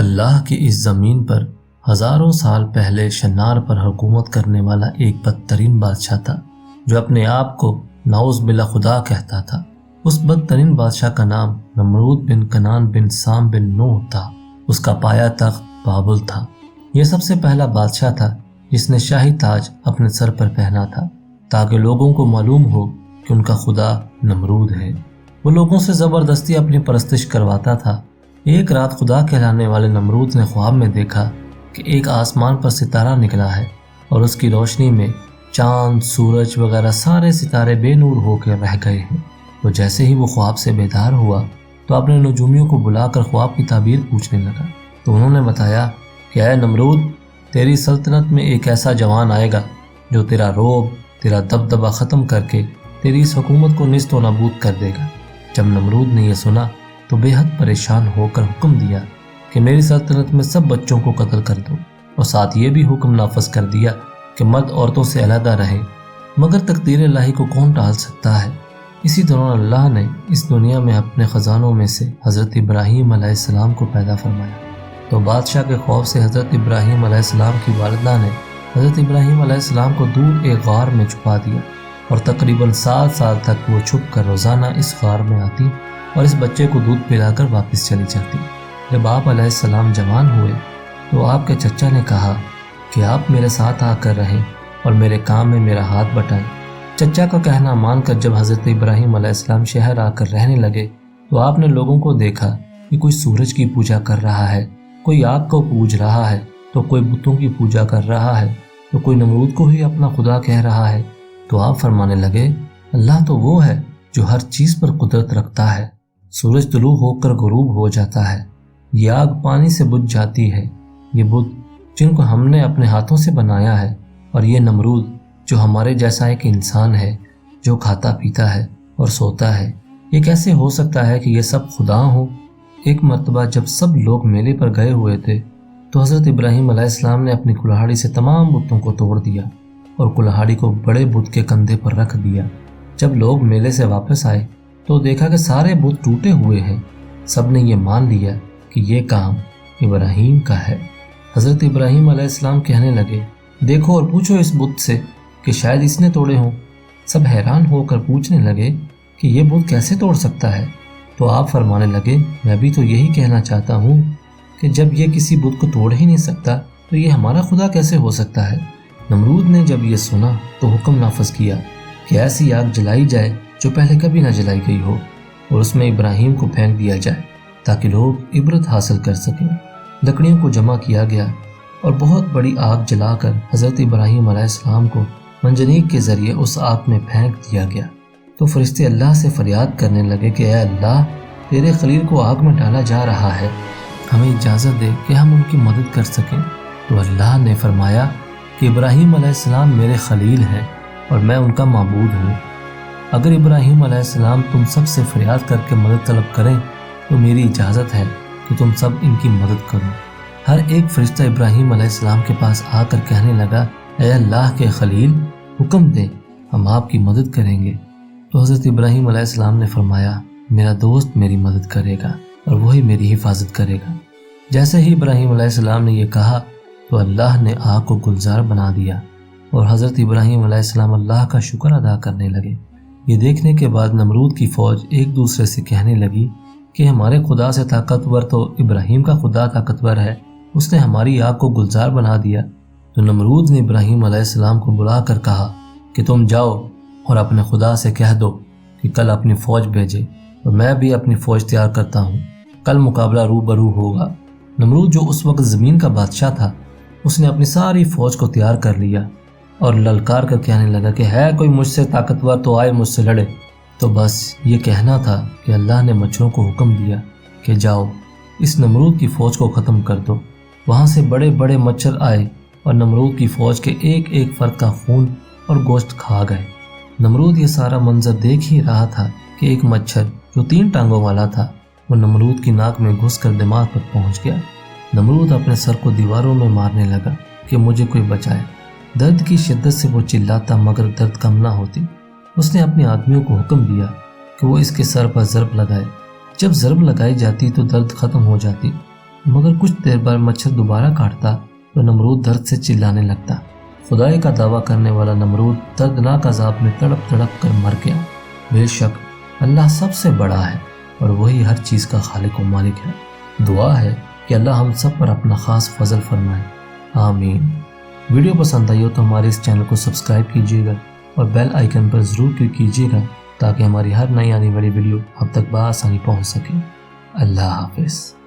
اللہ کی اس زمین پر ہزاروں سال پہلے شنار پر حکومت کرنے والا ایک بدترین بادشاہ تھا جو اپنے آپ کو نعوذ باللہ خدا کہتا تھا۔ اس بدترین بادشاہ کا نام نمرود بن کنان بن سام بن نوح تھا۔ اس کا پایا تخت بابل تھا۔ یہ سب سے پہلا بادشاہ تھا جس نے شاہی تاج اپنے سر پر پہنا تھا تاکہ لوگوں کو معلوم ہو کہ ان کا خدا نمرود ہے۔ وہ لوگوں سے زبردستی اپنی پرستش کرواتا تھا۔ ایک رات خدا کہلانے والے نمرود نے خواب میں دیکھا کہ ایک آسمان پر ستارہ نکلا ہے اور اس کی روشنی میں چاند، سورج وغیرہ سارے ستارے بے نور ہو کے رہ گئے ہیں۔ تو جیسے ہی وہ خواب سے بیدار ہوا تو اپنے نجومیوں کو بلا کر خواب کی تعبیر پوچھنے لگا، تو انہوں نے بتایا کہ اے نمرود، تیری سلطنت میں ایک ایسا جوان آئے گا جو تیرا روب، تیرا دبدبہ ختم کر کے تیری اس حکومت کو نیست و نابود کر دے گا۔ جب نمرود نے یہ سنا تو بے حد پریشان ہو کر حکم دیا کہ میری سلطنت میں سب بچوں کو قتل کر دو، اور ساتھ یہ بھی حکم نافذ کر دیا کہ مرد عورتوں سے علیحدہ رہیں، مگر تقدیر الہی کو کون ٹال سکتا ہے۔ اسی دوران اللہ نے اس دنیا میں اپنے خزانوں میں سے حضرت ابراہیم علیہ السلام کو پیدا فرمایا۔ تو بادشاہ کے خوف سے حضرت ابراہیم علیہ السلام کی والدہ نے حضرت ابراہیم علیہ السلام کو دور ایک غار میں چھپا دیا، اور تقریباً 7 سال تک وہ چھپ کر روزانہ اس غار میں آتی اور اس بچے کو دودھ پلا کر واپس چلی جاتی۔ جب آپ علیہ السلام جوان ہوئے تو آپ کے چچا نے کہا کہ آپ میرے ساتھ آ کر رہیں اور میرے کام میں میرا ہاتھ بٹائیں۔ چچا کا کہنا مان کر جب حضرت ابراہیم علیہ السلام شہر آ کر رہنے لگے تو آپ نے لوگوں کو دیکھا کہ کوئی سورج کی پوجا کر رہا ہے، کوئی آگ کو پوج رہا ہے، تو کوئی بتوں کی پوجا کر رہا ہے، تو کوئی نمرود کو ہی اپنا خدا کہہ رہا ہے۔ تو آپ فرمانے لگے، اللہ تو وہ ہے جو ہر چیز پر قدرت رکھتا ہے۔ سورج طلوع ہو کر غروب ہو جاتا ہے، یہ آگ پانی سے بجھ جاتی ہے، یہ بت جن کو ہم نے اپنے ہاتھوں سے بنایا ہے، اور یہ نمرود جو ہمارے جیسا ایک انسان ہے جو کھاتا پیتا ہے اور سوتا ہے۔ یہ کیسے ہو سکتا ہے کہ یہ سب خدا ہوں؟ ایک مرتبہ جب سب لوگ میلے پر گئے ہوئے تھے تو حضرت ابراہیم علیہ السلام نے اپنی کلہاڑی سے تمام بتوں کو توڑ دیا اور کلہاڑی کو بڑے بت کے کندھے پر رکھ دیا۔ جب لوگ میلے سے واپس آئے تو دیکھا کہ سارے بت ٹوٹے ہوئے ہیں۔ سب نے یہ مان لیا کہ یہ کام ابراہیم کا ہے۔ حضرت ابراہیم علیہ السلام کہنے لگے، دیکھو اور پوچھو اس بت سے کہ شاید اس نے توڑے ہوں۔ سب حیران ہو کر پوچھنے لگے کہ یہ بت کیسے توڑ سکتا ہے؟ تو آپ فرمانے لگے، میں بھی تو یہی کہنا چاہتا ہوں کہ جب یہ کسی بت کو توڑ ہی نہیں سکتا تو یہ ہمارا خدا کیسے ہو سکتا ہے؟ نمرود نے جب یہ سنا تو حکم نافذ کیا کہ ایسی آگ جلائی جائے جو پہلے کبھی نہ جلائی گئی ہو، اور اس میں ابراہیم کو پھینک دیا جائے تاکہ لوگ عبرت حاصل کر سکیں۔ لکڑیوں کو جمع کیا گیا اور بہت بڑی آگ جلا کر حضرت ابراہیم علیہ السلام کو منجنیق کے ذریعے اس آگ میں پھینک دیا گیا۔ تو فرشتے اللہ سے فریاد کرنے لگے کہ اے اللہ، تیرے خلیل کو آگ میں ڈالا جا رہا ہے، ہمیں اجازت دے کہ ہم ان کی مدد کر سکیں۔ تو اللہ نے فرمایا کہ ابراہیم علیہ السلام میرے خلیل ہیں اور میں ان کا معبود ہوں۔ اگر ابراہیم علیہ السلام تم سب سے فریاد کر کے مدد طلب کریں تو میری اجازت ہے کہ تم سب ان کی مدد کرو۔ ہر ایک فرشتہ ابراہیم علیہ السلام کے پاس آ کر کہنے لگا، اے اللہ کے خلیل، حکم دیں، ہم آپ کی مدد کریں گے۔ تو حضرت ابراہیم علیہ السلام نے فرمایا، میرا دوست میری مدد کرے گا اور وہی میری حفاظت کرے گا۔ جیسے ہی ابراہیم علیہ السلام نے یہ کہا تو اللہ نے آگ کو گلزار بنا دیا اور حضرت ابراہیم علیہ السلام اللہ کا شکر ادا کرنے لگے۔ یہ دیکھنے کے بعد نمرود کی فوج ایک دوسرے سے کہنے لگی کہ ہمارے خدا سے طاقتور تو ابراہیم کا خدا طاقتور ہے، اس نے ہماری آگ کو گلزار بنا دیا۔ تو نمرود نے ابراہیم علیہ السلام کو بلا کر کہا کہ تم جاؤ اور اپنے خدا سے کہہ دو کہ کل اپنی فوج بھیجے، اور میں بھی اپنی فوج تیار کرتا ہوں، کل مقابلہ روبرو ہوگا۔ نمرود جو اس وقت زمین کا بادشاہ تھا، اس نے اپنی ساری فوج کو تیار کر لیا اور للکار کر کہنے لگا کہ ہے کوئی مجھ سے طاقتور تو آئے مجھ سے لڑے۔ تو بس یہ کہنا تھا کہ اللہ نے مچھروں کو حکم دیا کہ جاؤ اس نمرود کی فوج کو ختم کر دو۔ وہاں سے بڑے بڑے مچھر آئے اور نمرود کی فوج کے ایک ایک فرد کا خون اور گوشت کھا گئے۔ نمرود یہ سارا منظر دیکھ ہی رہا تھا کہ ایک مچھر جو 3 ٹانگوں والا تھا وہ نمرود کی ناک میں گھس کر دماغ پر پہنچ گیا۔ نمرود اپنے سر کو دیواروں میں مارنے لگا کہ مجھے کوئی بچائے۔ درد کی شدت سے وہ چلاتا مگر درد کم نہ ہوتی۔ اس نے اپنے آدمیوں کو حکم دیا کہ وہ اس کے سر پر ضرب لگائے۔ جب ضرب لگائی جاتی تو درد ختم ہو جاتی مگر کچھ دیر بعد مچھر دوبارہ کاٹتا تو نمرود درد سے چلانے لگتا۔ خدائی کا دعویٰ کرنے والا نمرود دردناک عذاب میں تڑپ تڑپ کر مر گیا۔ بے شک اللہ سب سے بڑا ہے اور وہی ہر چیز کا خالق و مالک ہے۔ دعا ہے کہ اللہ ہم سب پر اپنا خاص فضل فرمائے، آمین۔ ویڈیو پسند آئی ہو تو ہمارے اس چینل کو سبسکرائب کیجیے گا اور بیل آئیکن پر ضرور کلک کیجیے گا تاکہ ہماری ہر نئی آنے والی ویڈیو اب تک بآسانی پہنچ سکے۔ اللہ حافظ۔